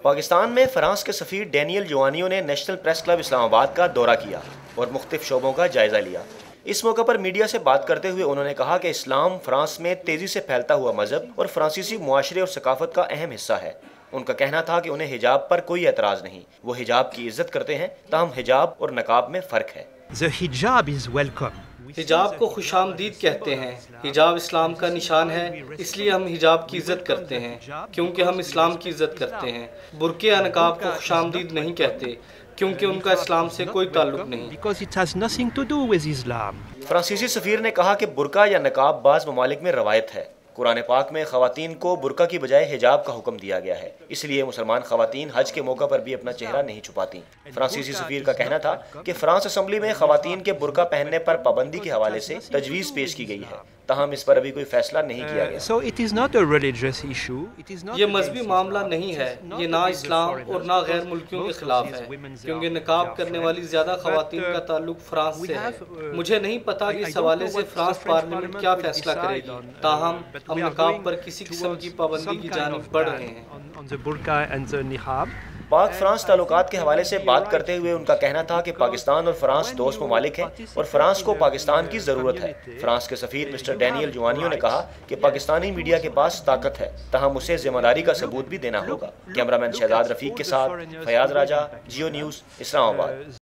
پاکستان میں فرانس کے سفیر ڈینیل جوانیو نے نیشنل پریس کلب اسلام آباد کا دورہ کیا اور مختلف شعبوں کا جائزہ لیا۔ اس موقع پر میڈیا سے بات کرتے ہوئے انہوں نے کہا کہ اسلام فرانس میں تیزی سے پھیلتا ہوا مذہب اور فرانسیسی معاشرے اور ثقافت کا اہم حصہ ہے۔ ان کا کہنا تھا کہ انہیں حجاب پر کوئی اعتراض نہیں، وہ حجاب کی عزت کرتے ہیں، تاہم حجاب اور نقاب میں فرق ہے۔ حجاب کو خوش آمدید کہتے ہیں۔ حجاب اسلام کا نشان ہے، اس لیے ہم حجاب کی عزت کرتے ہیں کیونکہ ہم اسلام کی عزت کرتے ہیں۔ برقع یا نقاب کو خوش آمدید نہیں کہتے کیونکہ ان کا اسلام سے کوئی تعلق نہیں۔ فرانسیسی سفیر نے کہا کہ برقع یا نقاب بعض ممالک میں روایت ہے۔ قرآن پاک میں خواتین کو برقع کی بجائے حجاب کا حکم دیا گیا ہے، اس لیے مسلمان خواتین حج کے موقع پر بھی اپنا چہرہ نہیں چھپاتی۔ فرانسیسی سفیر کا کہنا تھا کہ فرانس اسمبلی میں خواتین کے برقع پہننے پر پابندی کے حوالے سے تجویز پیش کی گئی ہے، تاہم اس پر ابھی کوئی فیصلہ نہیں کیا گیا۔ یہ مذہبی معاملہ نہیں ہے، یہ نہ اسلام اور نہ غیر ملکیوں کے خلاف ہے، کیونکہ نقاب کرنے والی زیادہ خواتین کا تعلق فرانس سے ہے۔ مجھے نہیں پتا کہ اس حوالے سے فرانس پارلیمنٹ کیا فیصلہ کرے گی، تاہم ہم نقاب پر کسی قسم کی پابندی کی جانب بڑھ رہے ہیں۔ پاک فرانس تعلقات کے حوالے سے بات کرتے ہوئے ان کا کہنا تھا کہ پاکستان اور فرانس دوست ممالک ہیں اور فرانس کو پاکستان کی ضرورت ہے۔ فرانس کے سفیر مسٹر ڈینیل جوانیو نے کہا کہ پاکستانی میڈیا کے پاس طاقت ہے، تاہم اسے ذمہ داری کا ثبوت بھی دینا ہوگا۔ کیمرہ مین شہزاد رفیق کے ساتھ فیاض راجہ، جیو نیوز، اسلام آباد۔